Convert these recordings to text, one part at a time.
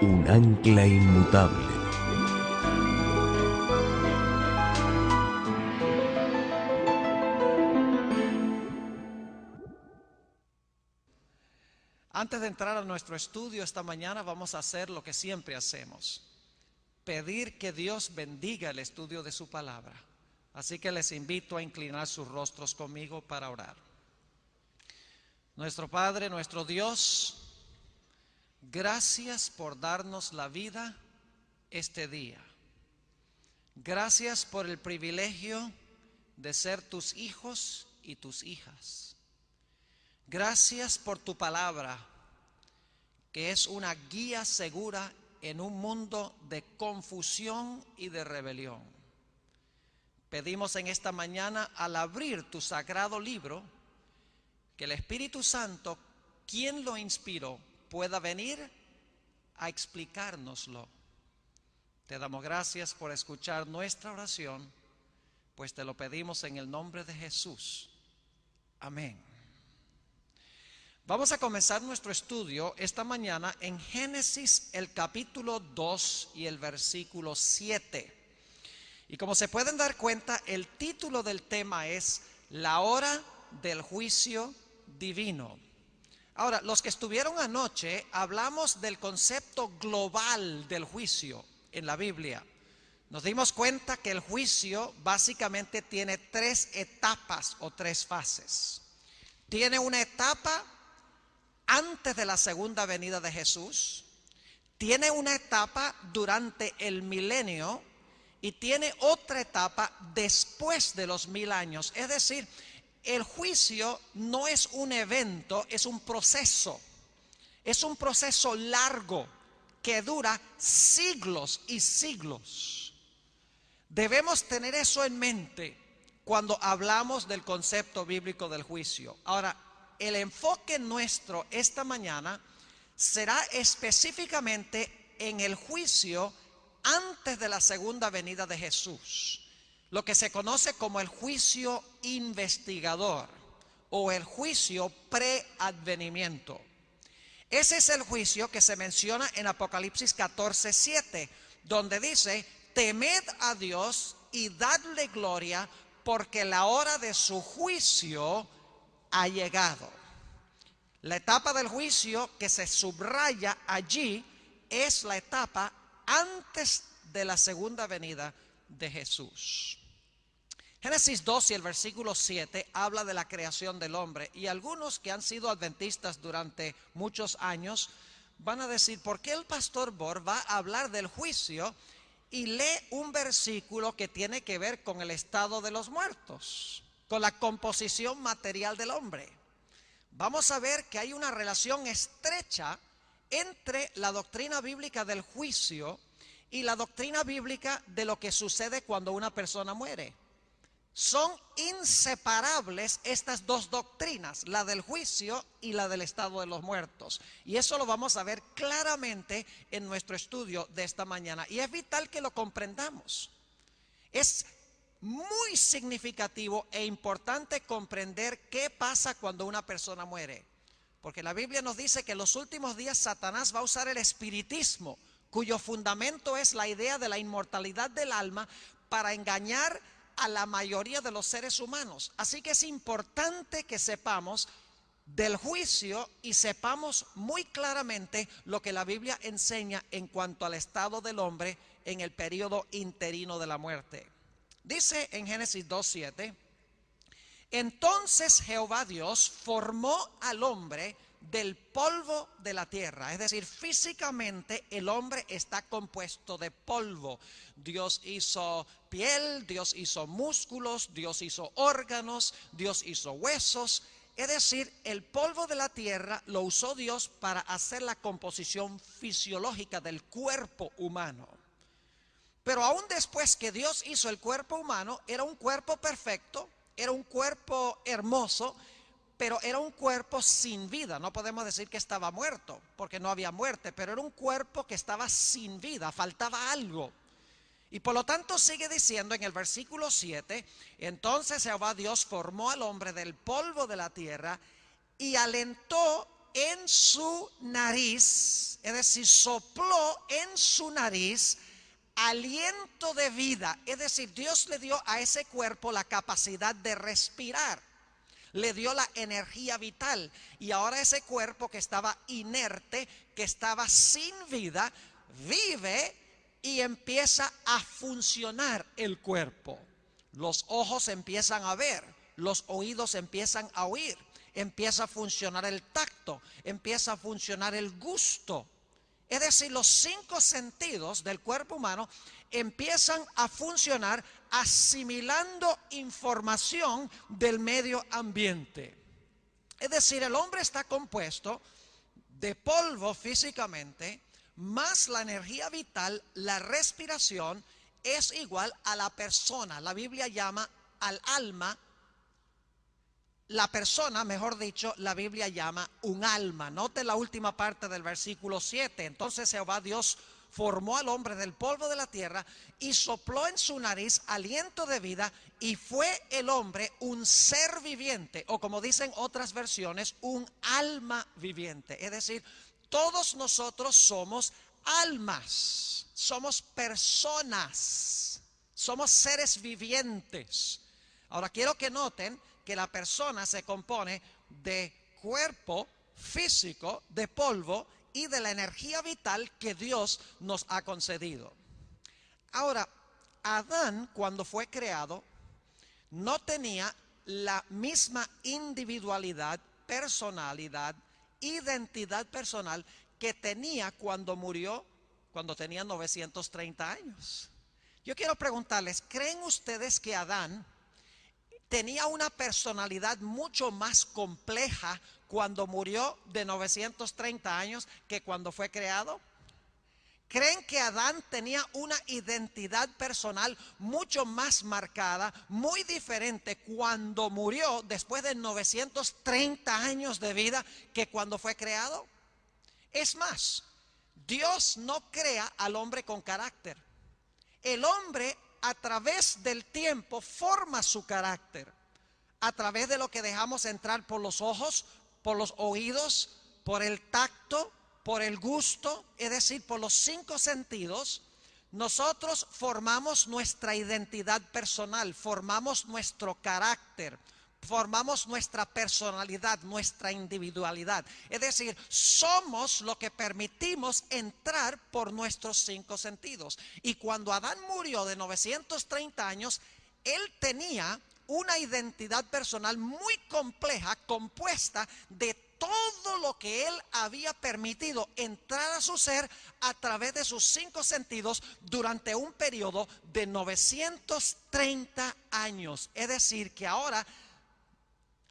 un ancla inmutable. Antes de entrar a nuestro estudio esta mañana vamos a hacer lo que siempre hacemos: pedir que Dios bendiga el estudio de su palabra. Así que les invito a inclinar sus rostros conmigo para orar. Nuestro Padre, nuestro Dios, gracias por darnos la vida este día. Gracias por el privilegio de ser tus hijos y tus hijas. Gracias por tu palabra, que es una guía segura en un mundo de confusión y de rebelión. Pedimos en esta mañana, al abrir tu sagrado libro, que el Espíritu Santo, quien lo inspiró, pueda venir a explicárnoslo. Te damos gracias por escuchar nuestra oración, pues te lo pedimos en el nombre de Jesús. Amén. Vamos a comenzar nuestro estudio esta mañana en Génesis, el capítulo 2 y el versículo 7. Y como se pueden dar cuenta, el título del tema es La hora del juicio divino. Ahora, los que estuvieron anoche, hablamos del concepto global del juicio en la Biblia. Nos dimos cuenta que el juicio básicamente tiene tres etapas o tres fases. Tiene una etapa antes de la segunda venida de Jesús, tiene una etapa durante el milenio y tiene otra etapa después de los 1000 años. Es decir, el juicio no es un evento, es un proceso. Es un proceso largo que dura siglos y siglos. Debemos tener eso en mente cuando hablamos del concepto bíblico del juicio. Ahora, el enfoque nuestro esta mañana será específicamente en el juicio antes de la segunda venida de Jesús, lo que se conoce como el juicio investigador o el juicio preadvenimiento. Ese es el juicio que se menciona en Apocalipsis 14:7, donde dice: temed a Dios y dadle gloria, porque la hora de su juicio ha llegado. La etapa del juicio que se subraya allí es la etapa antes de la segunda venida de Jesús. Génesis 2 y el versículo 7 habla de la creación del hombre, y algunos que han sido adventistas durante muchos años van a decir: ¿por qué el pastor Bor va a hablar del juicio y lee un versículo que tiene que ver con el estado de los muertos, con la composición material del hombre? Vamos a ver que hay una relación estrecha entre la doctrina bíblica del juicio y la doctrina bíblica de lo que sucede cuando una persona muere. Son inseparables estas dos doctrinas, la del juicio y la del estado de los muertos. Y eso lo vamos a ver claramente en nuestro estudio de esta mañana. Y es vital que lo comprendamos. Es muy significativo e importante comprender qué pasa cuando una persona muere, porque la Biblia nos dice que en los últimos días Satanás va a usar el espiritismo, cuyo fundamento es la idea de la inmortalidad del alma, para engañar a la mayoría de los seres humanos. Así que es importante que sepamos del juicio y sepamos muy claramente lo que la Biblia enseña en cuanto al estado del hombre en el periodo interino de la muerte. Dice en Génesis 2:7: entonces Jehová Dios formó al hombre del polvo de la tierra. Es decir, físicamente el hombre está compuesto de polvo. Dios hizo piel, Dios hizo músculos, Dios hizo órganos, Dios hizo huesos. Es decir, el polvo de la tierra lo usó Dios para hacer la composición fisiológica del cuerpo humano. Pero aún después que Dios hizo el cuerpo humano, era un cuerpo perfecto, era un cuerpo hermoso, pero era un cuerpo sin vida. No podemos decir que estaba muerto, porque no había muerte, pero era un cuerpo que estaba sin vida, faltaba algo. Y por lo tanto sigue diciendo en el versículo 7: entonces Jehová Dios formó al hombre del polvo de la tierra y alentó en su nariz, es decir, sopló en su nariz aliento de vida. Es decir, Dios le dio a ese cuerpo la capacidad de respirar, le dio la energía vital, y ahora ese cuerpo que estaba inerte, que estaba sin vida, vive y empieza a funcionar el cuerpo. Los ojos empiezan a ver, los oídos empiezan a oír, empieza a funcionar el tacto, empieza a funcionar el gusto. Es decir, los 5 sentidos del cuerpo humano empiezan a funcionar asimilando información del medio ambiente. Es decir, el hombre está compuesto de polvo físicamente, más la energía vital, la respiración, es igual a la persona. La Biblia llama al alma, la persona, mejor dicho, la Biblia llama un alma. Note la última parte del versículo 7. Entonces Jehová Dios formó al hombre del polvo de la tierra y sopló en su nariz aliento de vida, y fue el hombre un ser viviente, o como dicen otras versiones, un alma viviente. Es decir, todos nosotros somos almas, somos personas, somos seres vivientes. Ahora quiero que noten que la persona se compone de cuerpo físico, de polvo y de la energía vital que Dios nos ha concedido. Ahora, Adán, cuando fue creado, no tenía la misma individualidad, personalidad, identidad personal que tenía cuando murió, cuando tenía 930 años. Yo quiero preguntarles, ¿creen ustedes que Adán tenía una personalidad mucho más compleja cuando murió de 930 años que cuando fue creado? ¿Creen que Adán tenía una identidad personal mucho más marcada, muy diferente cuando murió después de 930 años de vida que cuando fue creado? Es más, Dios no crea al hombre con carácter. El hombre a través del tiempo forma su carácter, a través de lo que dejamos entrar por los ojos, por los oídos, por el tacto, por el gusto, es decir, por los 5 sentidos. Nosotros formamos nuestra identidad personal, formamos nuestro carácter, formamos nuestra personalidad, nuestra individualidad. Es decir, somos lo que permitimos entrar por nuestros 5 sentidos. Y cuando Adán murió de 930 años, él tenía una identidad personal muy compleja, compuesta de todo lo que él había permitido entrar a su ser a través de sus 5 sentidos durante un periodo de 930 años. Es decir, que ahora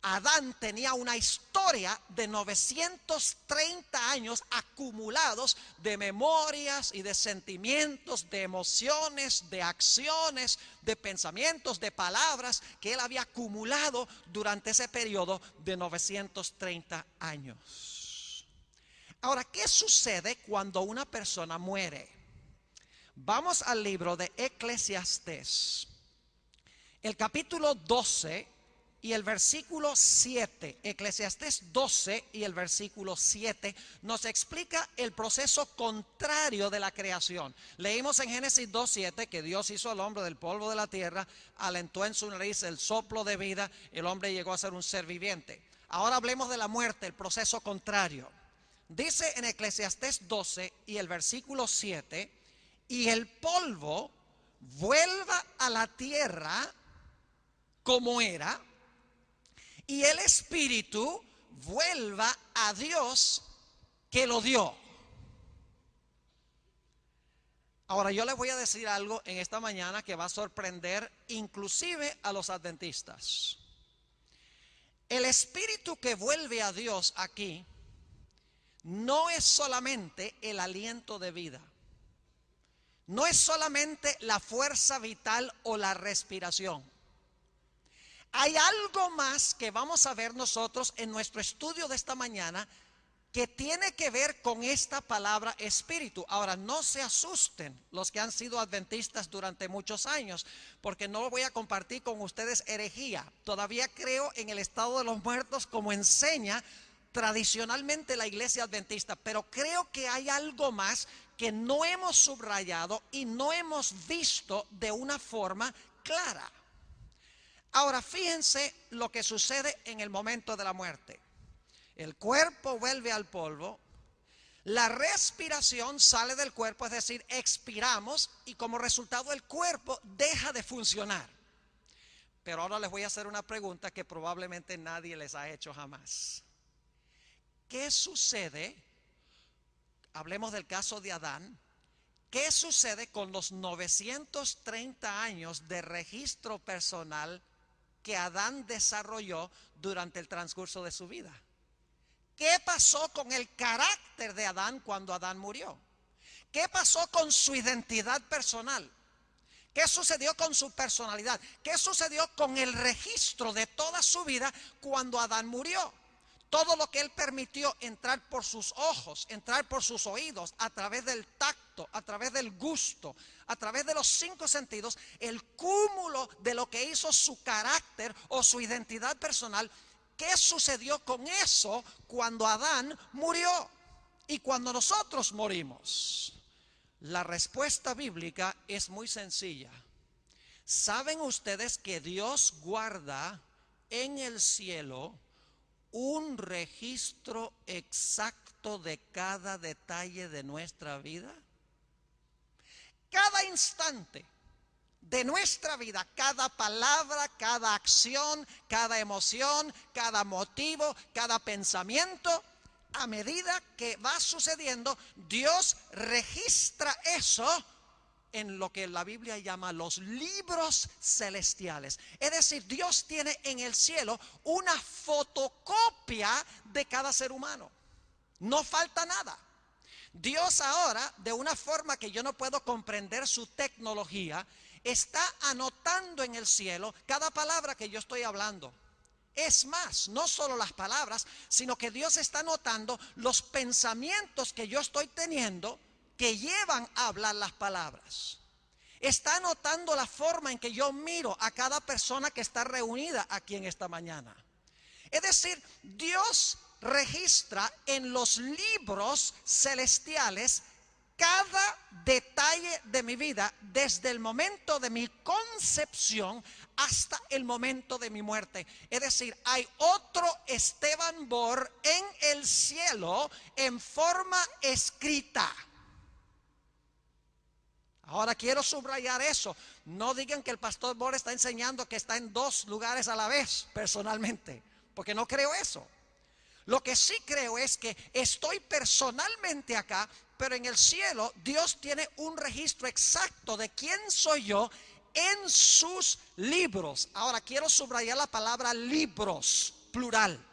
Adán tenía una historia de 930 años acumulados de memorias y de sentimientos, de emociones, de acciones, de pensamientos, de palabras que él había acumulado durante ese periodo de 930 años. Ahora, ¿qué sucede cuando una persona muere? Vamos al libro de Eclesiastés, el capítulo 12 y el versículo 7, Eclesiastés 12 y el versículo 7 nos explica el proceso contrario de la creación. Leímos en Génesis 2:7 que Dios hizo al hombre del polvo de la tierra, alentó en su nariz el soplo de vida, el hombre llegó a ser un ser viviente. Ahora hablemos de la muerte, el proceso contrario. Dice en Eclesiastés 12 y el versículo 7, y el polvo vuelva a la tierra como era, y el espíritu vuelva a Dios que lo dio. Ahora yo les voy a decir algo en esta mañana que va a sorprender inclusive a los adventistas. El espíritu que vuelve a Dios aquí no es solamente el aliento de vida, no es solamente la fuerza vital o la respiración. Hay algo más que vamos a ver nosotros en nuestro estudio de esta mañana que tiene que ver con esta palabra espíritu. Ahora, no se asusten los que han sido adventistas durante muchos años, porque no voy a compartir con ustedes herejía. Todavía creo en el estado de los muertos como enseña tradicionalmente la iglesia adventista, pero creo que hay algo más que no hemos subrayado y no hemos visto de una forma clara. Ahora, fíjense lo que sucede en el momento de la muerte. El cuerpo vuelve al polvo, la respiración sale del cuerpo, es decir, expiramos y como resultado el cuerpo deja de funcionar. Pero ahora les voy a hacer una pregunta que probablemente nadie les ha hecho jamás. ¿Qué sucede? Hablemos del caso de Adán. ¿Qué sucede con los 930 años de registro personal que Adán desarrolló durante el transcurso de su vida? ¿Qué pasó con el carácter de Adán cuando Adán murió? ¿Qué pasó con su identidad personal? ¿Qué sucedió con su personalidad? ¿Qué sucedió con el registro de toda su vida cuando Adán murió? Todo lo que él permitió entrar por sus ojos, entrar por sus oídos, a través del tacto, a través del gusto, a través de los 5 sentidos, el cúmulo de lo que hizo su carácter o su identidad personal. ¿Qué sucedió con eso cuando Adán murió y cuando nosotros morimos? La respuesta bíblica es muy sencilla. ¿Saben ustedes que Dios guarda en el cielo un registro exacto de cada detalle de nuestra vida? Cada instante de nuestra vida, cada palabra, cada acción, cada emoción, cada motivo, cada pensamiento, a medida que va sucediendo, Dios registra eso en lo que la Biblia llama los libros celestiales. Es decir, Dios tiene en el cielo una fotocopia de cada ser humano. No falta nada. Dios ahora, de una forma que yo no puedo comprender su tecnología, está anotando en el cielo cada palabra que yo estoy hablando. Es más, no solo las palabras, sino que Dios está anotando los pensamientos que yo estoy teniendo que llevan a hablar las palabras. Está anotando la forma en que yo miro a cada persona que está reunida aquí en esta mañana. Es decir, Dios registra en los libros celestiales cada detalle de mi vida, desde el momento de mi concepción hasta el momento de mi muerte. Es decir, hay otro Esteban Bor en el cielo en forma escrita. Ahora quiero subrayar eso. No digan que el pastor Bor está enseñando que está en 2 lugares a la vez, personalmente, porque no creo eso. Lo que sí creo es que estoy personalmente acá, pero en el cielo Dios tiene un registro exacto de quién soy yo en sus libros. Ahora quiero subrayar la palabra libros, plural.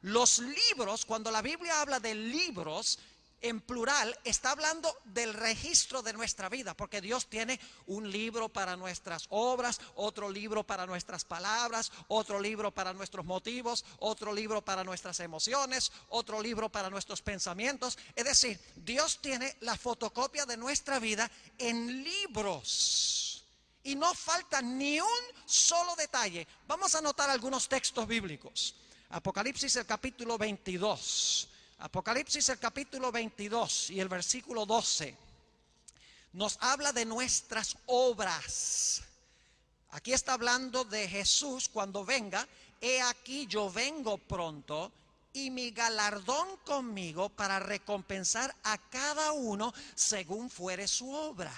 Los libros, cuando la Biblia habla de libros en plural, está hablando del registro de nuestra vida, porque Dios tiene un libro para nuestras obras, otro libro para nuestras palabras, otro libro para nuestros motivos, otro libro para nuestras emociones, otro libro para nuestros pensamientos. Es decir, Dios tiene la fotocopia de nuestra vida en libros y no falta ni un solo detalle. Vamos a anotar algunos textos bíblicos. Apocalipsis el capítulo 22. Apocalipsis el capítulo 22 y el versículo 12 nos habla de nuestras obras. Aquí está hablando de Jesús cuando venga. He aquí yo vengo pronto y mi galardón conmigo para recompensar a cada uno según fuere su obra.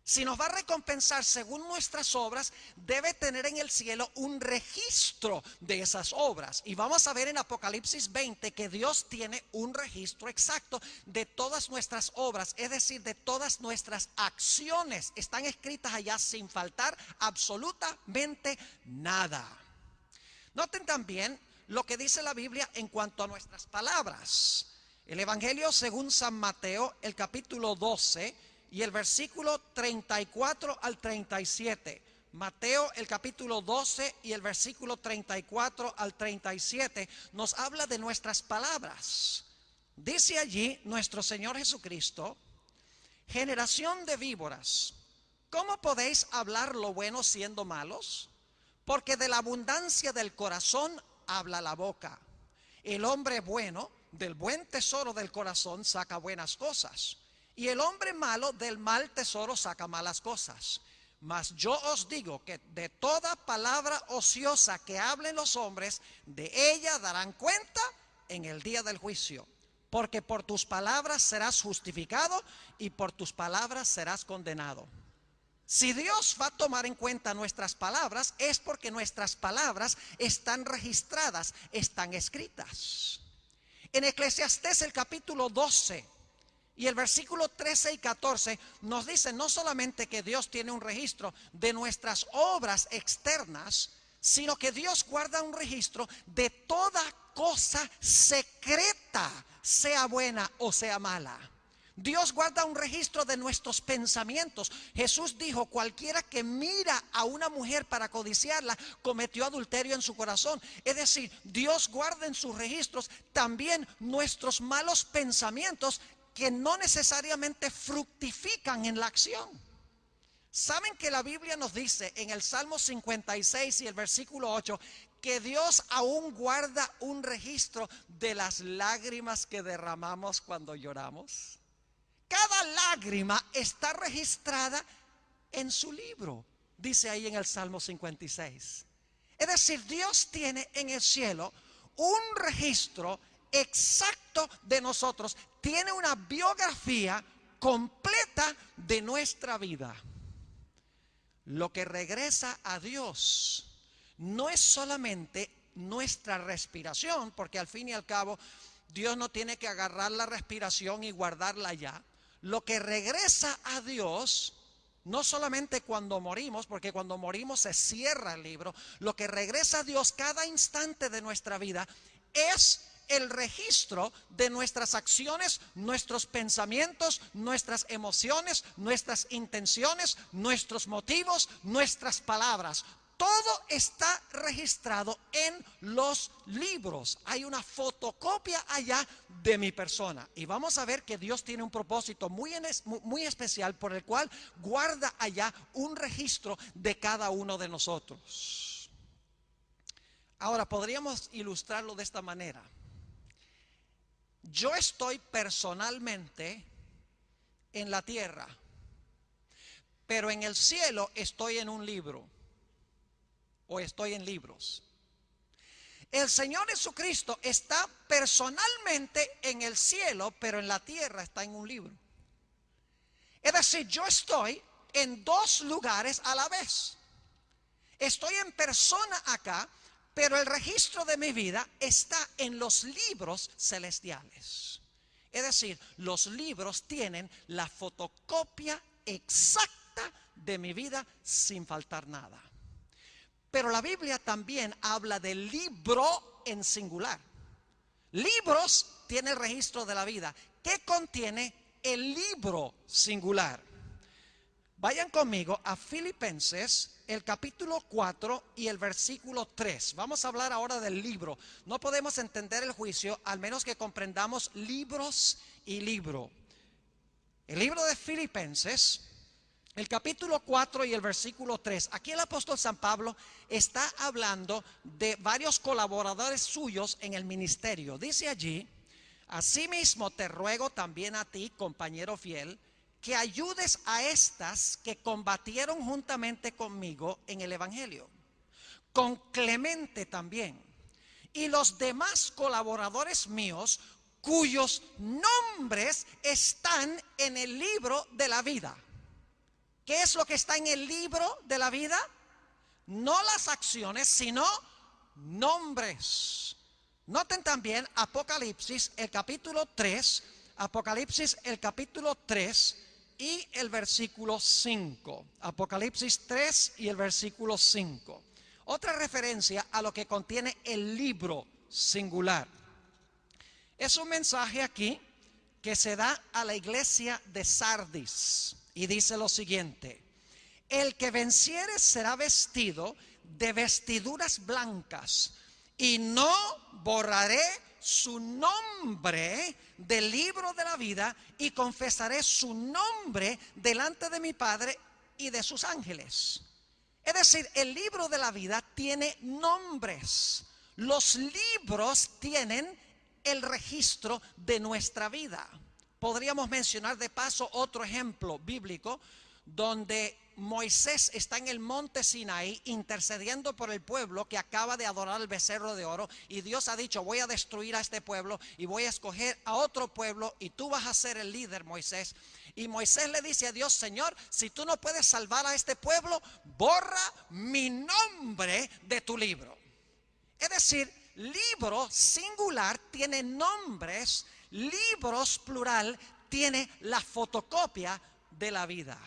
Si nos va a recompensar según nuestras obras, debe tener en el cielo un registro de esas obras. Y vamos a ver en Apocalipsis 20 que Dios tiene un registro exacto de todas nuestras obras, es decir, de todas nuestras acciones. Están escritas allá sin faltar absolutamente nada. Noten también lo que dice la Biblia en cuanto a nuestras palabras. El Evangelio según San Mateo, el capítulo 12 y el versículo 34 al 37. Mateo el capítulo 12 y el versículo 34 al 37 nos habla de nuestras palabras. Dice allí nuestro Señor Jesucristo: generación de víboras, ¿cómo podéis hablar lo bueno siendo malos? Porque de la abundancia del corazón habla la boca. El hombre bueno del buen tesoro del corazón saca buenas cosas, y el hombre malo del mal tesoro saca malas cosas. Mas yo os digo que de toda palabra ociosa que hablen los hombres, de ella darán cuenta en el día del juicio. Porque por tus palabras serás justificado y por tus palabras serás condenado. Si Dios va a tomar en cuenta nuestras palabras, es porque nuestras palabras están registradas, están escritas. En Eclesiastés el capítulo 12 y el versículo 13 y 14 nos dice no solamente que Dios tiene un registro de nuestras obras externas, sino que Dios guarda un registro de toda cosa secreta, sea buena o sea mala. Dios guarda un registro de nuestros pensamientos. Jesús dijo: cualquiera que mira a una mujer para codiciarla cometió adulterio en su corazón. Es decir, Dios guarda en sus registros también nuestros malos pensamientos que no necesariamente fructifican en la acción. ¿Saben que la Biblia nos dice en el Salmo 56 y el versículo 8 que Dios aún guarda un registro de las lágrimas que derramamos cuando lloramos? Cada lágrima está registrada en su libro, dice ahí en el Salmo 56. Es decir, Dios tiene en el cielo un registro exacto de nosotros, tiene una biografía completa de nuestra vida. Lo que regresa a Dios no es solamente nuestra respiración, porque al fin y al cabo Dios no tiene que agarrar la respiración y guardarla allá. Lo que regresa a Dios, no solamente cuando morimos, porque cuando morimos se cierra el libro, lo que regresa a Dios cada instante de nuestra vida es el registro de nuestras acciones, nuestros pensamientos, nuestras emociones, nuestras intenciones, nuestros motivos, nuestras palabras. Todo está registrado en los libros. Hay una fotocopia allá de mi persona. Y vamos a ver que Dios tiene un propósito muy especial por el cual guarda allá un registro de cada uno de nosotros. Ahora, podríamos ilustrarlo de esta manera. Yo estoy personalmente en la tierra, pero en el cielo estoy en un libro. O estoy en libros. El Señor Jesucristo está personalmente en el cielo, pero en la tierra está en un libro. Es decir, yo estoy en dos lugares a la vez. Estoy en persona acá, pero el registro de mi vida está en los libros celestiales. Es decir, los libros tienen la fotocopia exacta de mi vida sin faltar nada. Pero la Biblia también habla del libro en singular. Libros tiene el registro de la vida. ¿Qué contiene el libro singular? Vayan conmigo a Filipenses, el capítulo 4 y el versículo 3. Vamos a hablar ahora del libro. No podemos entender el juicio al menos que comprendamos libros y libro. El libro de Filipenses, el capítulo 4 y el versículo 3. Aquí el apóstol San Pablo está hablando de varios colaboradores suyos en el ministerio. Dice allí: asimismo te ruego también a ti, compañero fiel, que ayudes a estas que combatieron juntamente conmigo en el evangelio, con Clemente también, y los demás colaboradores míos, cuyos nombres están en el libro de la vida. ¿Qué es lo que está en el libro de la vida? No las acciones, sino nombres. Noten también Apocalipsis, el capítulo 3, Apocalipsis, el capítulo 3 y el versículo 5. Apocalipsis 3 y el versículo 5. Otra referencia a lo que contiene el libro singular. Es un mensaje aquí que se da a la iglesia de Sardis. Y dice lo siguiente: el que venciere será vestido de vestiduras blancas, y no borraré su nombre del libro de la vida, y confesaré su nombre delante de mi Padre y de sus ángeles. Es decir, el libro de la vida tiene nombres. los libros tienen el registro de nuestra vida. Podríamos mencionar de paso otro ejemplo bíblico donde Moisés está en el monte Sinaí intercediendo por el pueblo que acaba de adorar al becerro de oro, y Dios ha dicho: voy a destruir a este pueblo y voy a escoger a otro pueblo y tú vas a ser el líder, Moisés. Y Moisés le dice a Dios: Señor, si tú no puedes salvar a este pueblo, borra mi nombre de tu libro. Es decir, libro singular tiene nombres, libros plural tiene la fotocopia de la vida.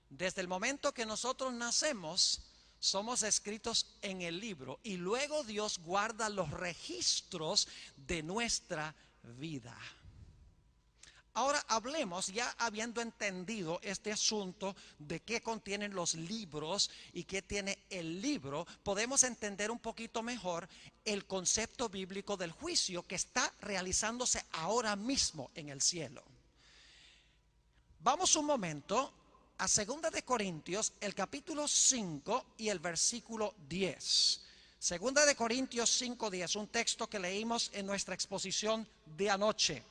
Desde el momento que nosotros nacemos, somos escritos en el libro, y luego Dios guarda los registros de nuestra vida. Ahora hablemos, ya habiendo entendido este asunto de qué contienen los libros y qué tiene el libro, podemos entender un poquito mejor el concepto bíblico del juicio que está realizándose ahora mismo en el cielo. Vamos un momento a 2 de Corintios, el capítulo 5 y el versículo 10. 2 de Corintios 5:10, un texto que leímos en nuestra exposición de anoche.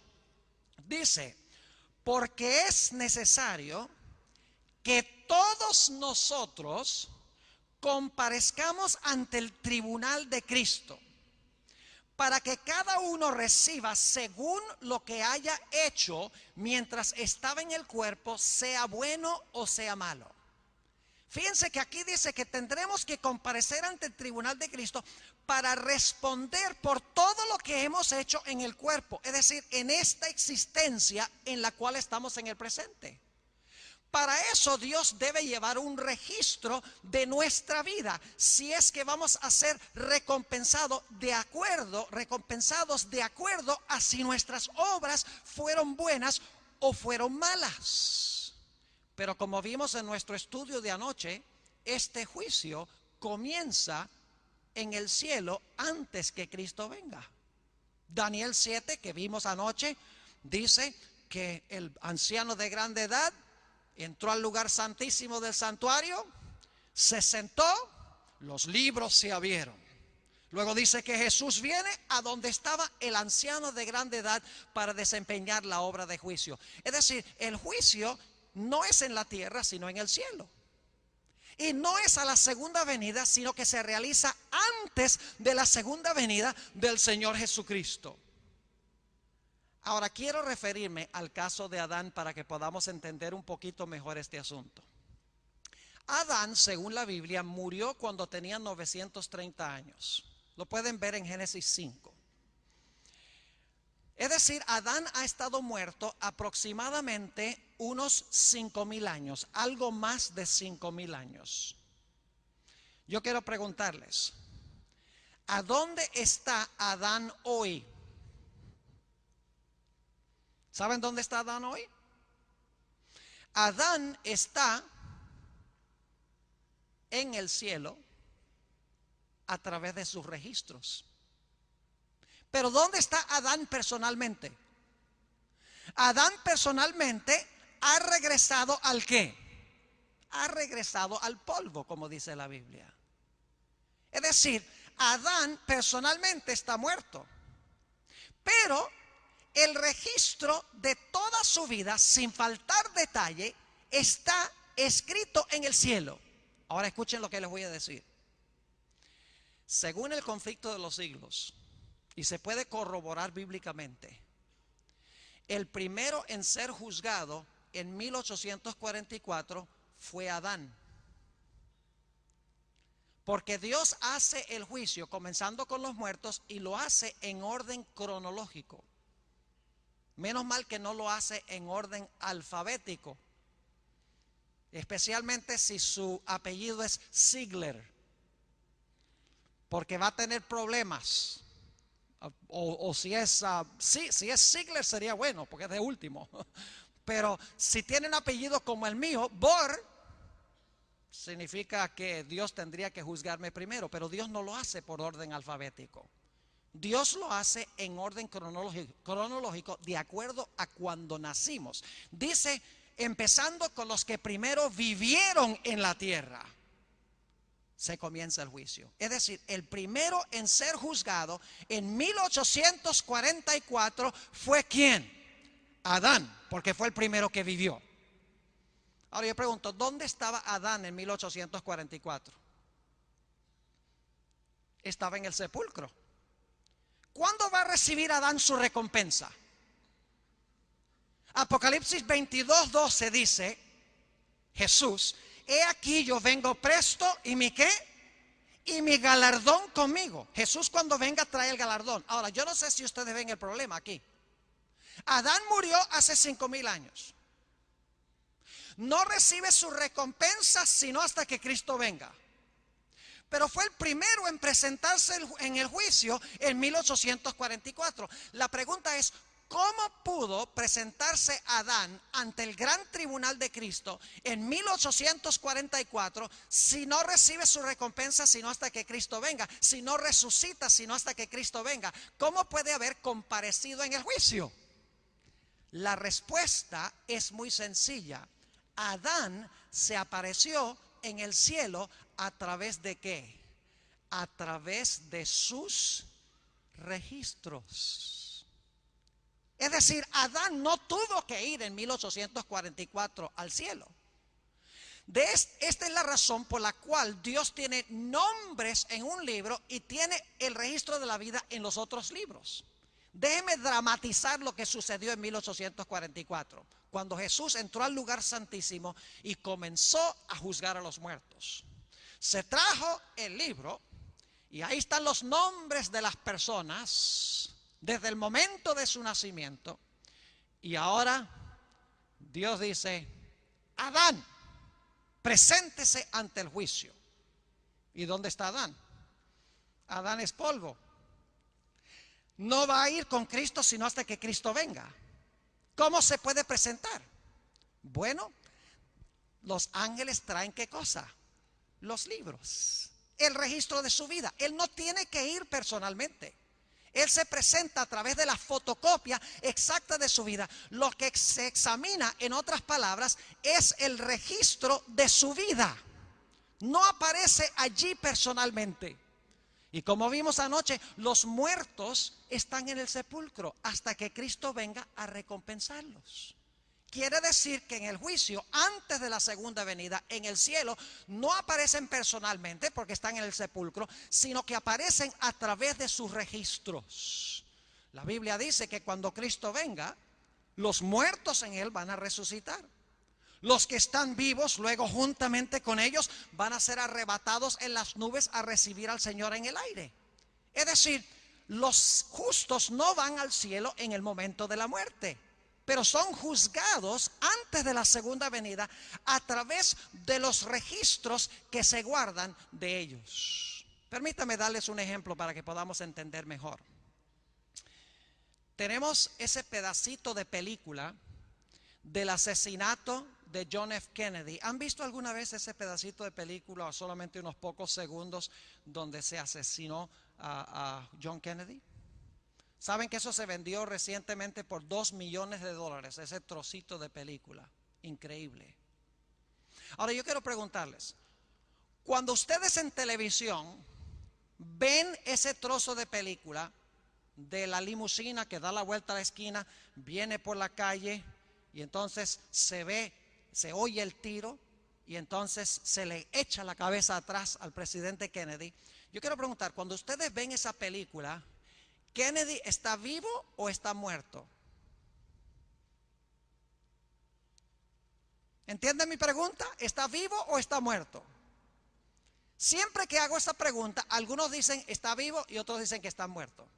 Dice: porque es necesario que todos nosotros comparezcamos ante el tribunal de Cristo, para que cada uno reciba según lo que haya hecho mientras estaba en el cuerpo, sea bueno o sea malo. Fíjense que aquí dice que tendremos que comparecer ante el tribunal de Cristo para responder por todo lo que hemos hecho en el cuerpo, es decir, en esta existencia en la cual estamos en el presente. Para eso Dios debe llevar un registro de nuestra vida, si es que vamos a ser recompensados de acuerdo a si nuestras obras fueron buenas o fueron malas. Pero como vimos en nuestro estudio de anoche, este juicio comienza en el cielo antes que Cristo venga. Daniel 7, que vimos anoche, dice que el anciano de grande edad entró al lugar santísimo del santuario, se sentó, los libros se abrieron. Luego dice que Jesús viene a donde estaba el anciano de grande edad para desempeñar la obra de juicio. Es decir, el juicio no es en la tierra, sino en el cielo. Y no es a la segunda venida, sino que se realiza antes de la segunda venida del Señor Jesucristo. Ahora quiero referirme al caso de Adán para que podamos entender un poquito mejor este asunto. Adán, según la Biblia, murió cuando tenía 930 años. Lo pueden ver en Génesis 5. Es decir, Adán ha estado muerto aproximadamente unos 5,000 años, algo más de 5,000 años. Yo quiero preguntarles, ¿a dónde está Adán hoy? ¿Saben dónde está Adán hoy? Adán está en el cielo a través de sus registros. Pero ¿dónde está Adán personalmente? Adán personalmente ha regresado ¿al qué? Ha regresado al polvo, como dice la Biblia. Es decir, Adán personalmente está muerto, pero el registro de toda su vida, sin faltar detalle, está escrito en el cielo. Ahora escuchen lo que les voy a decir. Según el conflicto de los siglos, y se puede corroborar bíblicamente, el primero en ser juzgado en 1844 fue Adán. Porque Dios hace el juicio comenzando con los muertos y lo hace en orden cronológico. Menos mal que no lo hace en orden alfabético, especialmente si su apellido es Ziegler, porque va a tener problemas. O si es Ziegler sería bueno, porque es de último. Pero si tiene un apellido como el mío, Bor, significa que Dios tendría que juzgarme primero. Pero Dios no lo hace por orden alfabético. Dios lo hace en orden cronológico de acuerdo a cuando nacimos. Dice, empezando con los que primero vivieron en la tierra. se comienza el juicio. Es decir, el primero en ser juzgado en 1844 fue ¿quién? Adán, porque fue el primero que vivió. Ahora yo pregunto, ¿dónde estaba Adán en 1844? Estaba en el sepulcro. ¿Cuándo va a recibir Adán su recompensa? Apocalipsis 22:12 dice, Jesús, he aquí yo vengo presto y mi ¿qué? Y mi galardón conmigo. Jesús cuando venga trae el galardón. Ahora yo no sé si ustedes ven el problema aquí. Adán murió hace 5,000 años. No recibe su recompensa sino hasta que Cristo venga. Pero fue el primero en presentarse en el juicio en 1844. La pregunta es, ¿cómo pudo presentarse Adán ante el gran tribunal de Cristo en 1844 si no recibe su recompensa sino hasta que Cristo venga? Si no resucita sino hasta que Cristo venga. ¿Cómo puede haber comparecido en el juicio? La respuesta es muy sencilla. Adán se apareció en el cielo a través de ¿qué? A través de sus registros. Es decir, Adán no tuvo que ir en 1844 al cielo. Esta es la razón por la cual Dios tiene nombres en un libro y tiene el registro de la vida en los otros libros. Déjeme dramatizar lo que sucedió en 1844, cuando Jesús entró al lugar santísimo y comenzó a juzgar a los muertos. Se trajo el libro y ahí están los nombres de las personas desde el momento de su nacimiento. Y ahora Dios dice, Adán, preséntese ante el juicio. ¿Y dónde está Adán? Adán es polvo. No va a ir con Cristo sino hasta que Cristo venga. ¿Cómo se puede presentar? Bueno, los ángeles traen ¿qué cosa? Los libros, el registro de su vida. Él no tiene que ir personalmente. Él se presenta a través de la fotocopia exacta de su vida. Lo que se examina, en otras palabras, es el registro de su vida. No aparece allí personalmente. Y como vimos anoche, los muertos están en el sepulcro hasta que Cristo venga a recompensarlos. Quiere decir que en el juicio, antes de la segunda venida, en el cielo, no aparecen personalmente porque están en el sepulcro, sino que aparecen a través de sus registros. La Biblia dice que cuando Cristo venga, los muertos en Él van a resucitar. Los que están vivos, luego juntamente con ellos, van a ser arrebatados en las nubes a recibir al Señor en el aire. Es decir, los justos no van al cielo en el momento de la muerte, pero son juzgados antes de la segunda venida a través de los registros que se guardan de ellos. Permítame darles un ejemplo para que podamos entender mejor. Tenemos ese pedacito de película del asesinato de John F. Kennedy. ¿Han visto alguna vez ese pedacito de película o solamente unos pocos segundos donde se asesinó a John Kennedy? ¿Saben que eso se vendió recientemente por $2 millones, ese trocito de película? Increíble. Ahora yo quiero preguntarles, cuando ustedes en televisión ven ese trozo de película de la limusina que da la vuelta a la esquina, viene por la calle y entonces se oye el tiro y entonces se le echa la cabeza atrás al presidente Kennedy. Yo quiero preguntar, cuando ustedes ven esa película, ¿Kennedy está vivo o está muerto? ¿Entienden mi pregunta? ¿Está vivo o está muerto? Siempre que hago esa pregunta, algunos dicen está vivo y otros dicen que está muerto.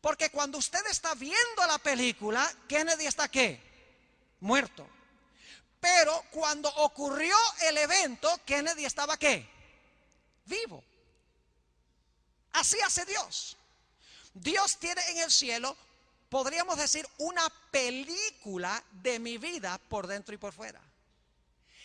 Porque cuando usted está viendo la película, Kennedy está ¿qué? Muerto. Pero cuando ocurrió el evento, Kennedy estaba ¿qué? Vivo. Así hace Dios. Dios tiene en el cielo, podríamos decir, una película de mi vida por dentro y por fuera.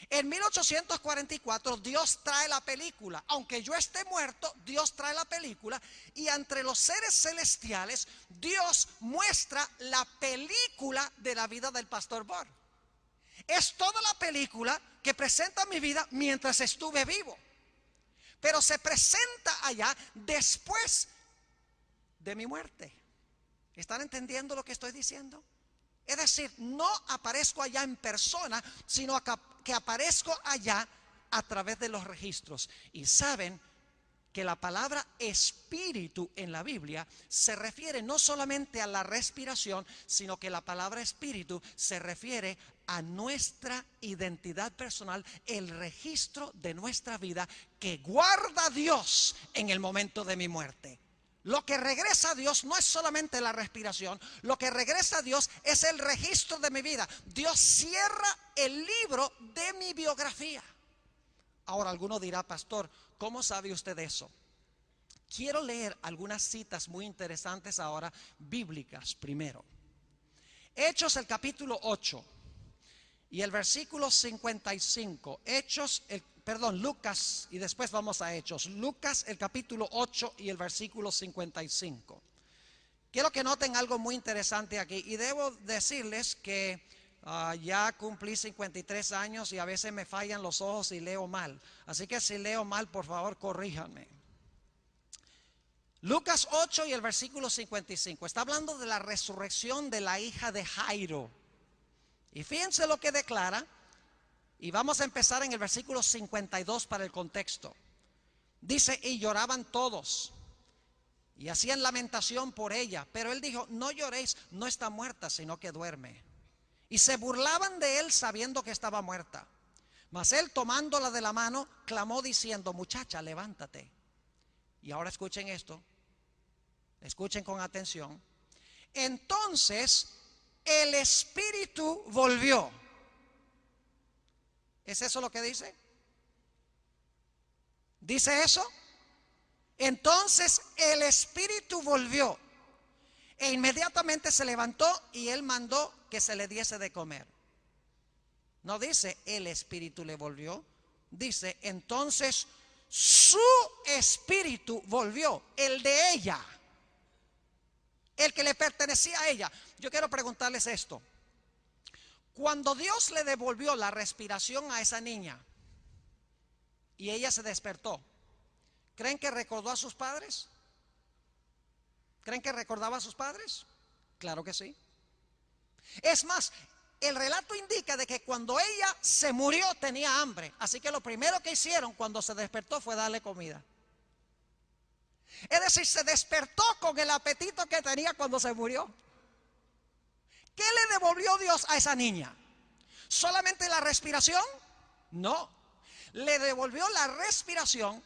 En 1844 Dios trae la película. Aunque yo esté muerto, Dios trae la película. Y entre los seres celestiales, Dios muestra la película de la vida del pastor Bohr. Es toda la película que presenta mi vida mientras estuve vivo. pero se presenta allá después de mi muerte. ¿Están entendiendo lo que estoy diciendo? Es decir, no aparezco allá en persona, sino que aparezco allá a través de los registros. Y saben que la palabra espíritu en la Biblia se refiere no solamente a la respiración, sino que la palabra espíritu se refiere a nuestra identidad personal, el registro de nuestra vida que guarda Dios en el momento de mi muerte. Lo que regresa a Dios no es solamente la respiración, lo que regresa a Dios es el registro de mi vida. Dios cierra el libro de mi biografía. Ahora alguno dirá, pastor, ¿cómo sabe usted eso? Quiero leer algunas citas muy interesantes ahora, bíblicas primero. Hechos el capítulo 8 y el versículo 55. Lucas, y después vamos a Hechos. Lucas el capítulo 8 y el versículo 55. Quiero que noten algo muy interesante aquí. Y debo decirles que ya cumplí 53 años y a veces me fallan los ojos y leo mal. Así que si leo mal, por favor, corríjanme. Lucas 8 y el versículo 55. Está hablando de la resurrección de la hija de Jairo. Y fíjense lo que declara. Y vamos a empezar en el versículo 52 para el contexto. Dice, y lloraban todos y hacían lamentación por ella. Pero él dijo, no lloréis, no está muerta, sino que duerme. Y se burlaban de él sabiendo que estaba muerta. Mas él, tomándola de la mano, clamó diciendo, muchacha, levántate. Y ahora escuchen esto, escuchen con atención. Entonces el espíritu volvió. ¿Es eso lo que dice? ¿Dice eso? Entonces el espíritu volvió e inmediatamente se levantó y él mandó que se le diese de comer. No dice el espíritu le volvió, dice entonces su espíritu volvió, el de ella, el que le pertenecía a ella. Yo quiero preguntarles esto. Cuando Dios le devolvió la respiración a esa niña y ella se despertó, ¿creen que recordó a sus padres? ¿Creen que recordaba a sus padres? Claro que sí. Es más, el relato indica de que cuando ella se murió tenía hambre. Así que lo primero que hicieron cuando se despertó fue darle comida. Es decir, se despertó con el apetito que tenía cuando se murió. ¿Qué le devolvió Dios a esa niña? ¿Solamente la respiración? No. Le devolvió la respiración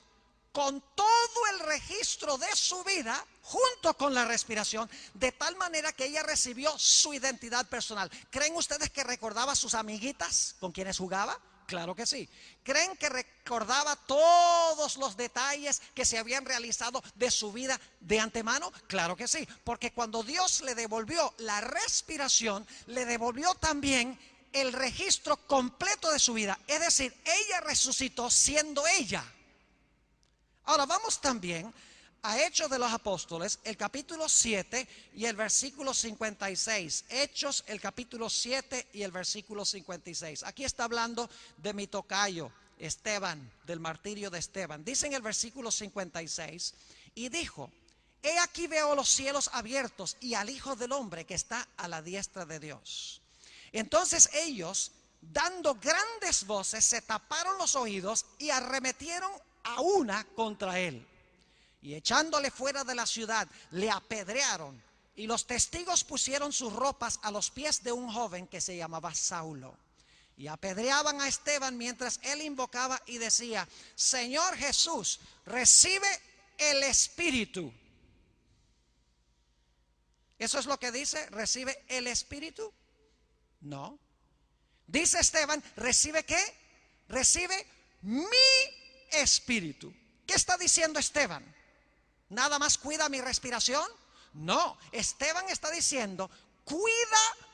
con todo el registro de su vida junto con la respiración, de tal manera que ella recibió su identidad personal. ¿Creen ustedes que recordaba a sus amiguitas con quienes jugaba? Claro que sí. ¿Creen que recordaba todos los detalles que se habían realizado de su vida de antemano? Claro que sí, porque cuando Dios le devolvió la respiración, le devolvió también el registro completo de su vida. Es decir, ella resucitó siendo ella. Ahora vamos también a Hechos de los Apóstoles, el capítulo 7 y el versículo 56. Hechos, el capítulo 7 y el versículo 56. Aquí está hablando de mi tocayo, Esteban, del martirio de Esteban. Dice en el versículo 56, y dijo, he aquí veo los cielos abiertos y al Hijo del Hombre que está a la diestra de Dios. Entonces ellos, dando grandes voces, se taparon los oídos y arremetieron a una contra él. Y echándole fuera de la ciudad, le apedrearon. Y los testigos pusieron sus ropas a los pies de un joven que se llamaba Saulo. Y apedreaban a Esteban mientras él invocaba y decía, Señor Jesús, recibe el Espíritu. ¿Eso es lo que dice? ¿Recibe el Espíritu? No. Dice Esteban, ¿recibe qué? Recibe mi Espíritu. ¿Qué está diciendo Esteban? ¿Nada más cuida mi respiración? No, Esteban está diciendo, cuida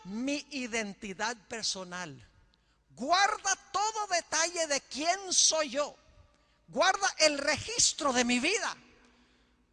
mi identidad personal. Guarda todo detalle de quién soy yo. Guarda el registro de mi vida.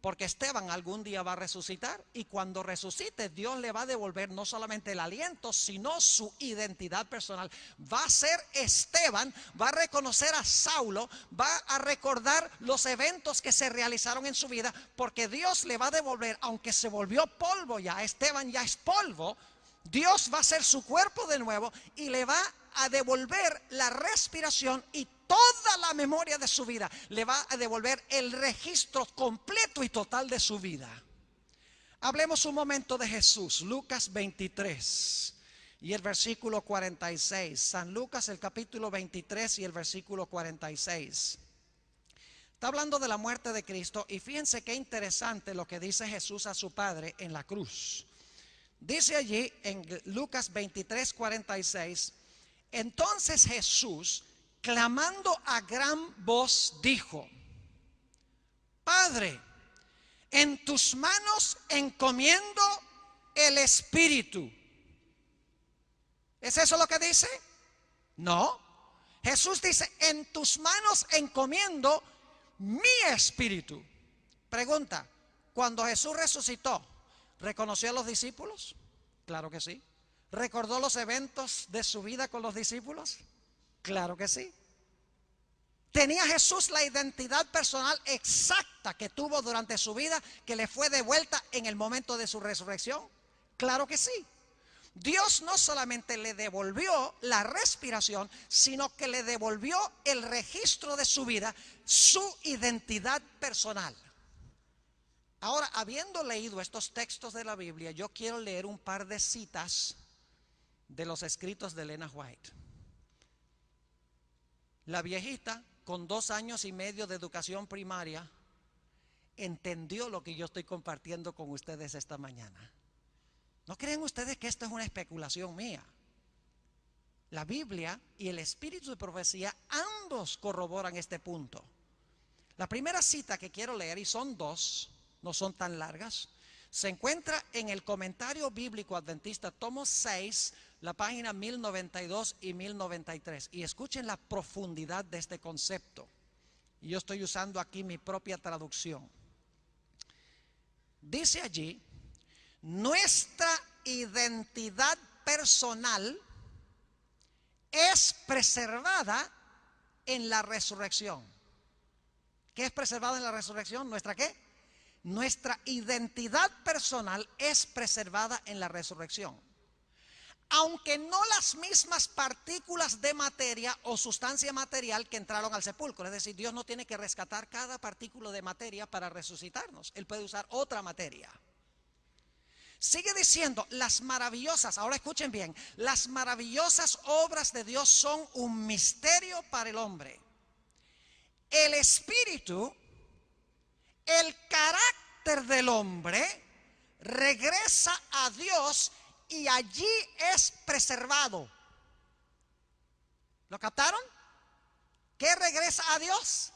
Porque Esteban algún día va a resucitar, y cuando resucite Dios le va a devolver no solamente el aliento, sino su identidad personal. Va a ser Esteban, va a reconocer a Saulo, va a recordar los eventos que se realizaron en su vida, porque Dios le va a devolver, aunque se volvió polvo ya, Esteban ya es polvo, Dios va a hacer su cuerpo de nuevo y le va a devolver la respiración y toda la memoria de su vida. Le va a devolver el registro completo y total de su vida. Hablemos un momento de Jesús. Lucas 23 y el versículo 46. San Lucas, el capítulo 23 y el versículo 46. Está hablando de la muerte de Cristo, y fíjense qué interesante lo que dice Jesús a su Padre en la cruz. Dice allí en Lucas 23, 46, entonces Jesús, clamando a gran voz, dijo: Padre, en tus manos encomiendo el Espíritu. ¿Es eso lo que dice? No. Jesús dice: en tus manos encomiendo mi espíritu. Pregunta: cuando Jesús resucitó, ¿reconoció a los discípulos? Claro que sí. ¿Recordó los eventos de su vida con los discípulos? Claro que sí. ¿Tenía Jesús la identidad personal exacta que tuvo durante su vida, que le fue devuelta en el momento de su resurrección? Claro que sí. Dios no solamente le devolvió la respiración, sino que le devolvió el registro de su vida, su identidad personal. Ahora, habiendo leído estos textos de la Biblia, yo quiero leer un par de citas de los escritos de Elena White. La viejita, con 2 años y medio de educación primaria, entendió lo que yo estoy compartiendo con ustedes esta mañana. ¿No creen ustedes que esto es una especulación mía? La Biblia y el espíritu de profecía ambos corroboran este punto. La primera cita que quiero leer, y son 2, no son tan largas, se encuentra en el Comentario Bíblico Adventista, tomo 6, la página 1092 y 1093. Y escuchen la profundidad de este concepto. Y yo estoy usando aquí mi propia traducción. Dice allí: nuestra identidad personal es preservada en la resurrección. ¿Qué es preservada en la resurrección? ¿Nuestra qué? Nuestra identidad personal es preservada en la resurrección. Aunque no las mismas partículas de materia o sustancia material que entraron al sepulcro. Es decir, Dios no tiene que rescatar cada partícula de materia para resucitarnos. Él puede usar otra materia. Sigue diciendo: las maravillosas, ahora escuchen bien, las maravillosas obras de Dios son un misterio para el hombre. El espíritu, el carácter del hombre, regresa a Dios y allí es preservado. ¿Lo captaron? ¿Qué regresa a Dios?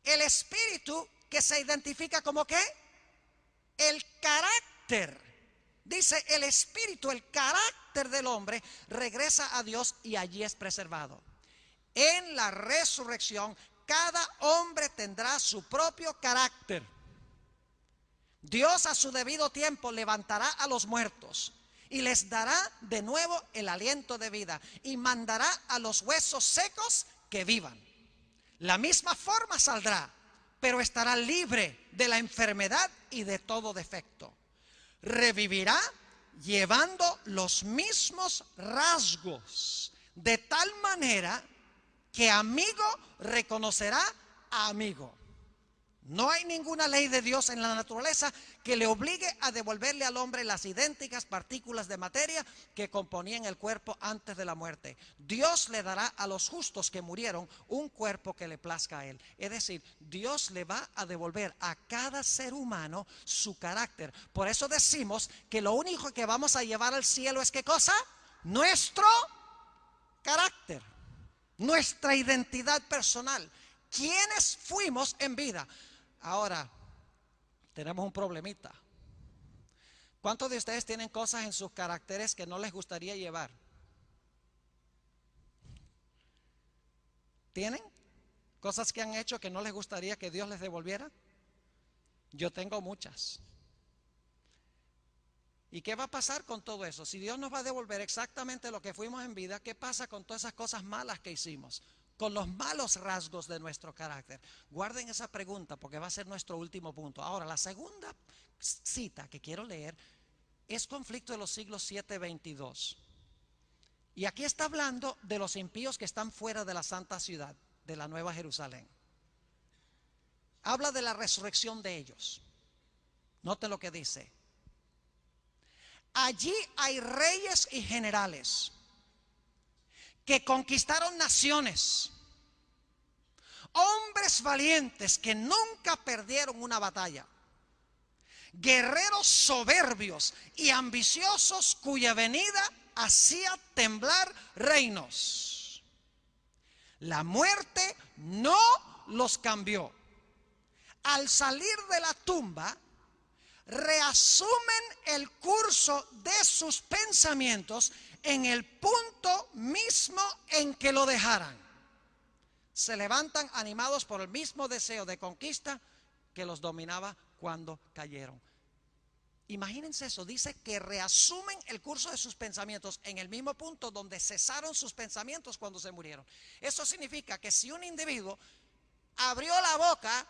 El espíritu, que se identifica como ¿qué? El carácter. Dice: el espíritu, el carácter del hombre regresa a Dios y allí es preservado. En la resurrección, cada hombre tendrá su propio carácter. Dios a su debido tiempo levantará a los muertos y les dará de nuevo el aliento de vida, y mandará a los huesos secos que vivan. La misma forma saldrá, pero estará libre de la enfermedad y de todo defecto. Revivirá llevando los mismos rasgos, de tal manera que amigo reconocerá a amigo. No hay ninguna ley de Dios en la naturaleza que le obligue a devolverle al hombre las idénticas partículas de materia que componían el cuerpo antes de la muerte. Dios le dará a los justos que murieron un cuerpo que le plazca a él. Es decir, Dios le va a devolver a cada ser humano su carácter. Por eso decimos que lo único que vamos a llevar al cielo es ¿qué cosa? Nuestro carácter, nuestra identidad personal. ¿Quiénes fuimos en vida? Ahora, tenemos un problemita. ¿Cuántos de ustedes tienen cosas en sus caracteres que no les gustaría llevar? ¿Tienen cosas que han hecho que no les gustaría que Dios les devolviera? Yo tengo muchas. ¿Y qué va a pasar con todo eso? Si Dios nos va a devolver exactamente lo que fuimos en vida, ¿qué pasa con todas esas cosas malas que hicimos? Con los malos rasgos de nuestro carácter. Guarden esa pregunta porque va a ser nuestro último punto. Ahora, la segunda cita que quiero leer es Conflicto de los Siglos 7:22. Y aquí está hablando de los impíos que están fuera de la santa ciudad, de la Nueva Jerusalén. Habla de la resurrección de ellos. Noten lo que dice. Allí hay reyes y generales que conquistaron naciones, hombres valientes que nunca perdieron una batalla, guerreros soberbios y ambiciosos cuya venida hacía temblar reinos. La muerte no los cambió. Al salir de la tumba, reasumen el curso de sus pensamientos en el punto mismo en que lo dejaran. Se levantan animados por el mismo deseo de conquista que los dominaba cuando cayeron. Imagínense eso, dice que reasumen el curso de sus pensamientos en el mismo punto donde cesaron sus pensamientos cuando se murieron. Eso significa que si un individuo abrió la boca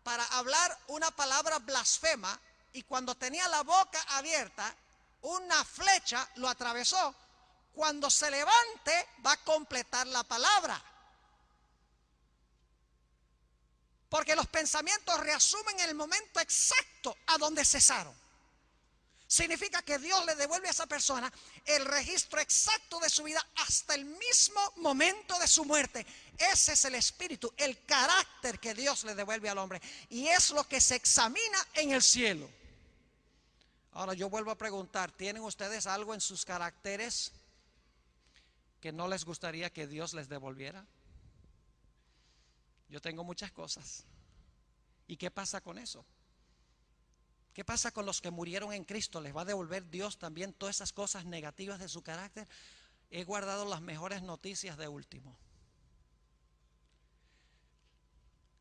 para hablar una palabra blasfema, y cuando tenía la boca abierta, una flecha lo atravesó, cuando se levante va a completar la palabra. Porque los pensamientos reasumen el momento exacto a donde cesaron. Significa que Dios le devuelve a esa persona el registro exacto de su vida hasta el mismo momento de su muerte. Ese es el espíritu, el carácter que Dios le devuelve al hombre. Y es lo que se examina en el cielo. Ahora yo vuelvo a preguntar, ¿tienen ustedes algo en sus caracteres que no les gustaría que Dios les devolviera? Yo tengo muchas cosas. ¿Y qué pasa con eso? ¿Qué pasa con los que murieron en Cristo? ¿Les va a devolver Dios también todas esas cosas negativas de su carácter? He guardado las mejores noticias de último.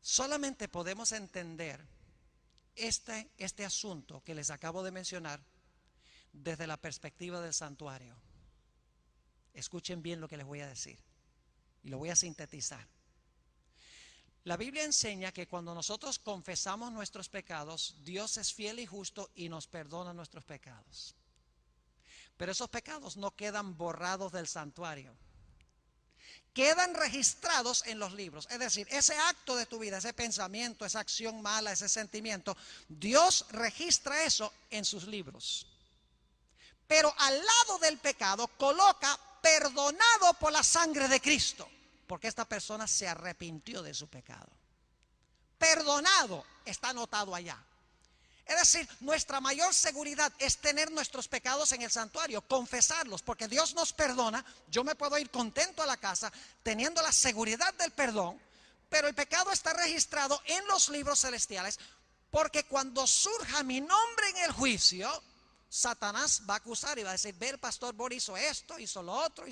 Solamente podemos entender este asunto que les acabo de mencionar desde la perspectiva del santuario. Escuchen bien lo que les voy a decir y lo voy a sintetizar. La Biblia enseña que cuando nosotros confesamos nuestros pecados, Dios es fiel y justo y nos perdona nuestros pecados. Pero esos pecados no quedan borrados del santuario. Quedan registrados en los libros. Es decir, ese acto de tu vida, ese pensamiento, esa acción mala, ese sentimiento, Dios registra eso en sus libros. Pero al lado del pecado coloca perdonado por la sangre de Cristo, porque esta persona se arrepintió de su pecado. Perdonado está anotado allá. Es decir, nuestra mayor seguridad es tener nuestros pecados en el santuario, confesarlos, porque Dios nos perdona. Yo me puedo ir contento a la casa teniendo la seguridad del perdón, pero el pecado está registrado en los libros celestiales, porque cuando surja mi nombre en el juicio, Satanás va a acusar y va a decir, ve, el pastor Bor hizo esto, hizo lo otro,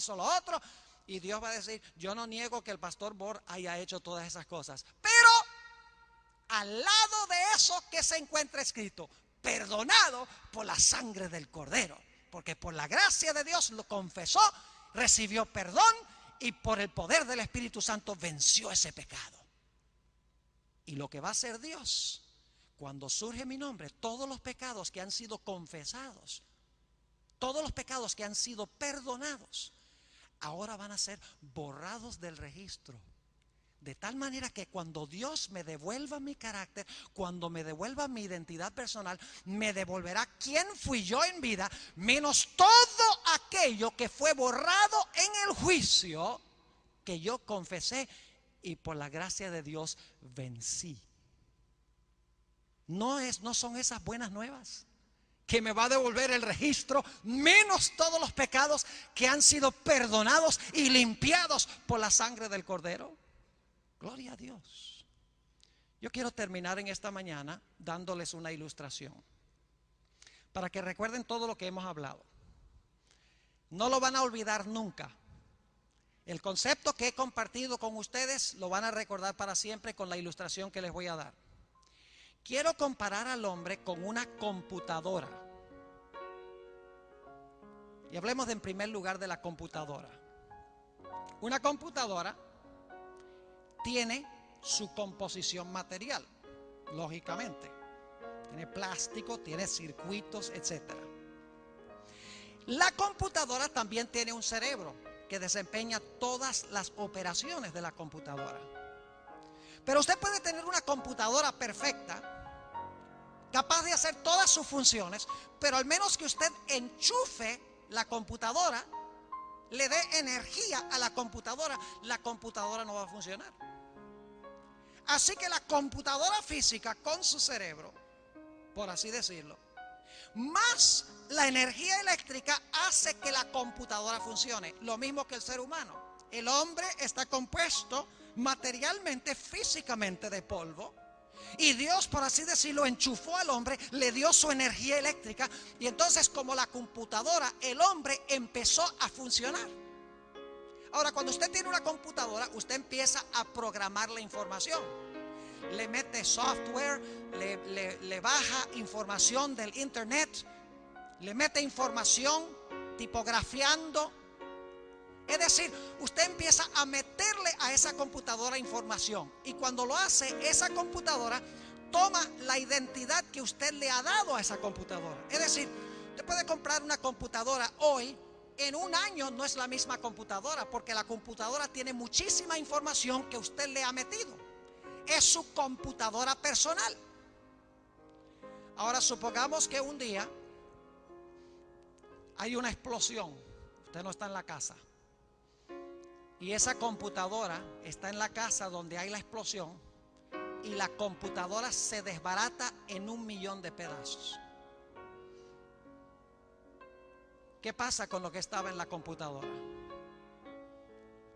y Dios va a decir, yo no niego que el pastor Bor haya hecho todas esas cosas, pero al lado de eso que se encuentra escrito, perdonado por la sangre del Cordero, porque por la gracia de Dios lo confesó, recibió perdón y por el poder del Espíritu Santo venció ese pecado. Y lo que va a hacer Dios, cuando surge mi nombre, todos los pecados que han sido confesados, todos los pecados que han sido perdonados, ahora van a ser borrados del registro. De tal manera que cuando Dios me devuelva mi carácter, cuando me devuelva mi identidad personal, me devolverá quién fui yo en vida, menos todo aquello que fue borrado en el juicio que yo confesé y por la gracia de Dios vencí. No son esas buenas nuevas que me va a devolver el registro, menos todos los pecados que han sido perdonados y limpiados por la sangre del Cordero. Gloria a Dios. Yo quiero terminar en esta mañana dándoles una ilustración para que recuerden todo lo que hemos hablado. No lo van a olvidar nunca. El concepto que he compartido con ustedes lo van a recordar para siempre con la ilustración que les voy a dar. Quiero comparar al hombre con una computadora. Y hablemos en primer lugar de la computadora. Una computadora tiene su composición material, lógicamente. Tiene plástico, tiene circuitos, etc. La computadora también tiene un cerebro que desempeña todas las operaciones de la computadora. Pero usted puede tener una computadora perfecta, capaz de hacer todas sus funciones, pero al menos que usted enchufe la computadora, le dé energía a la computadora no va a funcionar. Así que la computadora física con su cerebro, por así decirlo, más la energía eléctrica hace que la computadora funcione. Lo mismo que el ser humano. El hombre está compuesto materialmente, físicamente de polvo. Y Dios, por así decirlo, enchufó al hombre, le dio su energía eléctrica. Y entonces, como la computadora, el hombre empezó a funcionar. Ahora, cuando usted tiene una computadora, usted empieza a programar la información. Le mete software, le baja información del internet, le mete información tipografiando. Es decir, usted empieza a meterle a esa computadora información. Y cuando lo hace, esa computadora toma la identidad que usted le ha dado a esa computadora. Es decir, usted puede comprar una computadora hoy. En un año no es la misma computadora, porque la computadora tiene muchísima información que usted le ha metido. Es su computadora personal. Ahora supongamos que un día hay una explosión. Usted no está en la casa. Y esa computadora está en la casa donde hay la explosión. Y la computadora se desbarata en 1.000.000 de pedazos. ¿Qué pasa con lo que estaba en la computadora?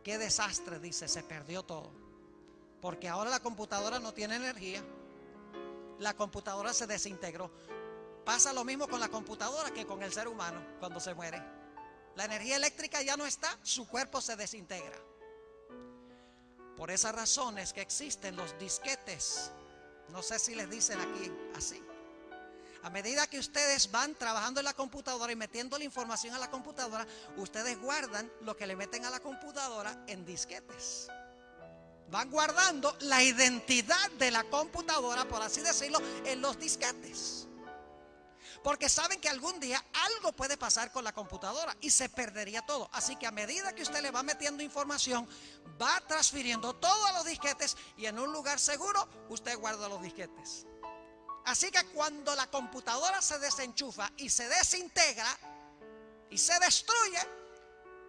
Qué desastre, dice, se perdió todo. Porque ahora la computadora no tiene energía. La computadora se desintegró. Pasa lo mismo con la computadora que con el ser humano cuando se muere. La energía eléctrica ya no está, su cuerpo se desintegra. Por esa razón es que existen los disquetes. No sé si les dicen aquí así. A medida que ustedes van trabajando en la computadora y metiendo la información a la computadora, ustedes guardan lo que le meten a la computadora en disquetes. Van guardando la identidad de la computadora, por así decirlo, en los disquetes. Porque saben que algún día algo puede pasar con la computadora y se perdería todo. Así que a medida que usted le va metiendo información, va transfiriendo todo a los disquetes y en un lugar seguro usted guarda los disquetes. Así que cuando la computadora se desenchufa y se desintegra y se destruye,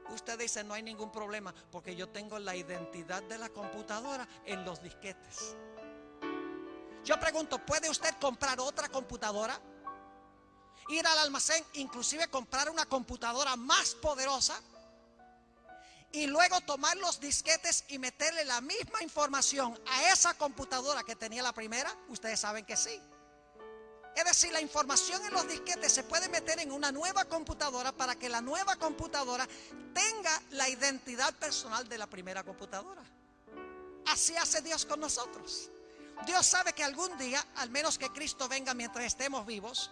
usted dice no hay ningún problema porque yo tengo la identidad de la computadora en los disquetes. Yo pregunto, ¿puede usted comprar otra computadora? Ir al almacén, inclusive comprar una computadora más poderosa y luego tomar los disquetes y meterle la misma información a esa computadora que tenía la primera. Ustedes saben que sí. Es decir, la información en los disquetes se puede meter en una nueva computadora para que la nueva computadora tenga la identidad personal de la primera computadora. Así hace Dios con nosotros. Dios sabe que algún día, al menos que Cristo venga mientras estemos vivos,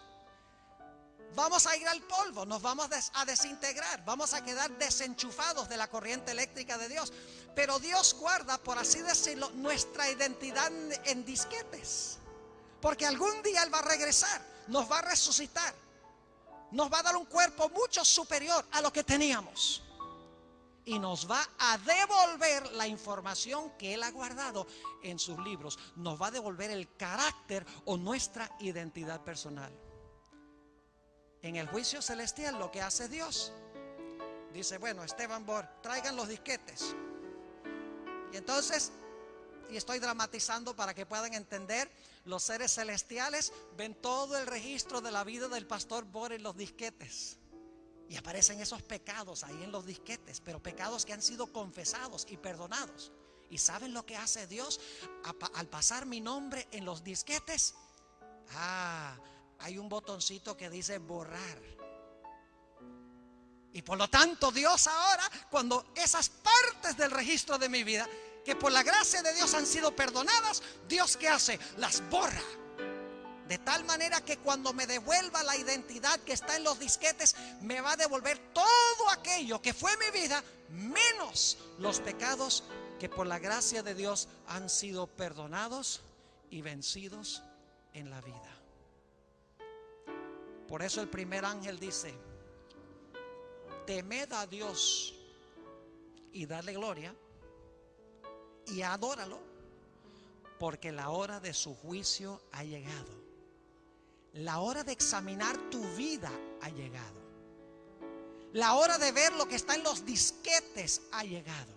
vamos a ir al polvo, nos vamos a desintegrar, vamos a quedar desenchufados de la corriente eléctrica de Dios. Pero Dios guarda, por así decirlo, nuestra identidad en disquetes. Porque algún día Él va a regresar, nos va a resucitar, nos va a dar un cuerpo mucho superior a lo que teníamos. Y nos va a devolver la información que Él ha guardado en sus libros. Nos va a devolver el carácter o nuestra identidad personal. En el juicio celestial lo que hace Dios, dice, bueno, Esteban Bor, traigan los disquetes. Y entonces, y estoy dramatizando para que puedan entender, los seres celestiales ven todo el registro de la vida del pastor Bor en los disquetes. Y aparecen esos pecados ahí en los disquetes, pero pecados que han sido confesados y perdonados. ¿Y saben lo que hace Dios al pasar mi nombre en los disquetes? Hay un botoncito que dice borrar. Y por lo tanto Dios ahora, cuando esas partes del registro de mi vida que por la gracia de Dios han sido perdonadas, Dios ¿qué hace? Las borra. De tal manera que cuando me devuelva la identidad que está en los disquetes, me va a devolver todo aquello que fue mi vida, menos los pecados que por la gracia de Dios han sido perdonados y vencidos en la vida. Por eso el primer ángel dice: temed a Dios y dale gloria y adóralo, porque la hora de su juicio ha llegado. La hora de examinar tu vida ha llegado. La hora de ver lo que está en los disquetes ha llegado.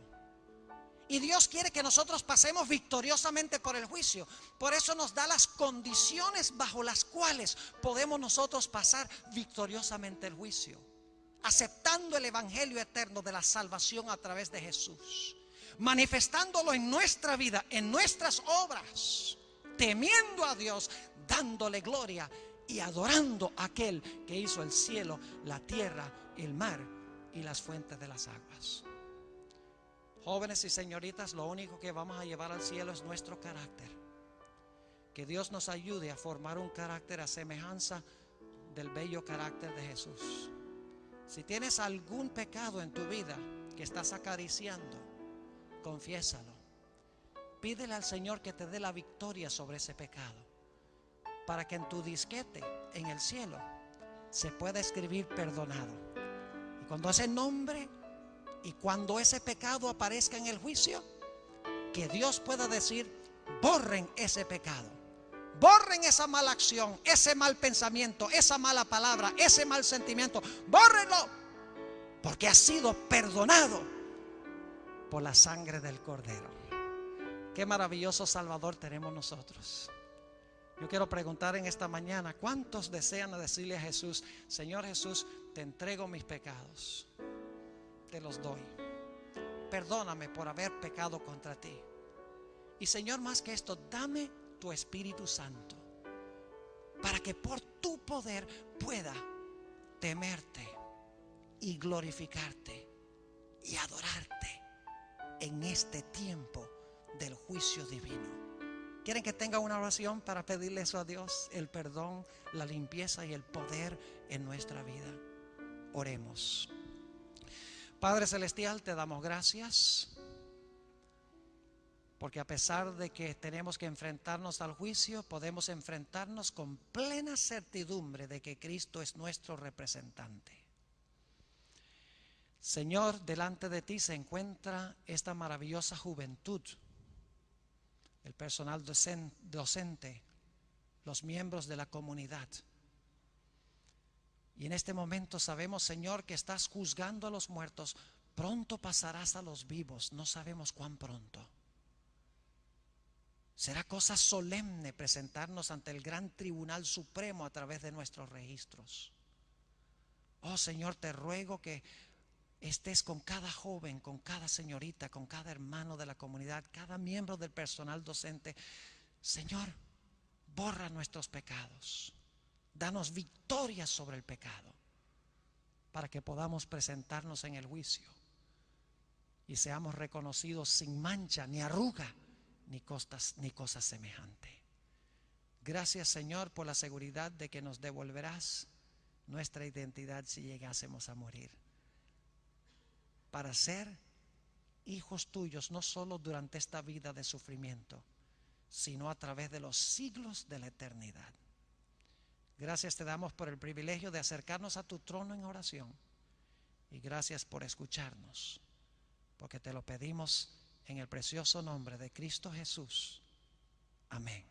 Y Dios quiere que nosotros pasemos victoriosamente por el juicio. Por eso nos da las condiciones bajo las cuales podemos nosotros pasar victoriosamente el juicio. Aceptando el evangelio eterno de la salvación a través de Jesús. Manifestándolo en nuestra vida, en nuestras obras. Temiendo a Dios, dándole gloria y adorando a aquel que hizo el cielo, la tierra, el mar y las fuentes de las aguas. Jóvenes y señoritas, lo único que vamos a llevar al cielo es nuestro carácter. Que Dios nos ayude a formar un carácter a semejanza del bello carácter de Jesús. Si tienes algún pecado en tu vida que estás acariciando, confiésalo. Pídele al Señor que te dé la victoria sobre ese pecado, para que en tu disquete en el cielo se pueda escribir perdonado. Y cuando ese nombre y cuando ese pecado aparezca en el juicio, que Dios pueda decir: borren ese pecado, borren esa mala acción, ese mal pensamiento, esa mala palabra, ese mal sentimiento, bórrenlo, porque ha sido perdonado por la sangre del Cordero. Qué maravilloso Salvador tenemos nosotros. Yo quiero preguntar en esta mañana: ¿cuántos desean decirle a Jesús: Señor Jesús, te entrego mis pecados, te los doy, perdóname por haber pecado contra ti, y Señor, más que esto, dame tu Espíritu Santo para que por tu poder pueda temerte y glorificarte y adorarte en este tiempo del juicio divino? ¿Quieren que tenga una oración para pedirle eso a Dios? El perdón, la limpieza y el poder en nuestra vida. Oremos. Padre Celestial, te damos gracias, porque a pesar de que tenemos que enfrentarnos al juicio, podemos enfrentarnos con plena certidumbre de que Cristo es nuestro representante. Señor, delante de ti se encuentra esta maravillosa juventud, el personal docente, los miembros de la comunidad. Y en este momento sabemos, Señor, que estás juzgando a los muertos. Pronto pasarás a los vivos, no sabemos cuán pronto. Será cosa solemne presentarnos ante el gran tribunal supremo a través de nuestros registros. Oh Señor, te ruego que estés con cada joven, con cada señorita, con cada hermano de la comunidad, cada miembro del personal docente. Señor, borra nuestros pecados. Danos victoria sobre el pecado, para que podamos presentarnos en el juicio y seamos reconocidos sin mancha, ni arruga, ni cosa semejante. Gracias, Señor, por la seguridad de que nos devolverás nuestra identidad si llegásemos a morir, para ser hijos tuyos, no solo durante esta vida de sufrimiento, sino a través de los siglos de la eternidad. Gracias te damos por el privilegio de acercarnos a tu trono en oración, y gracias por escucharnos, porque te lo pedimos en el precioso nombre de Cristo Jesús. Amén.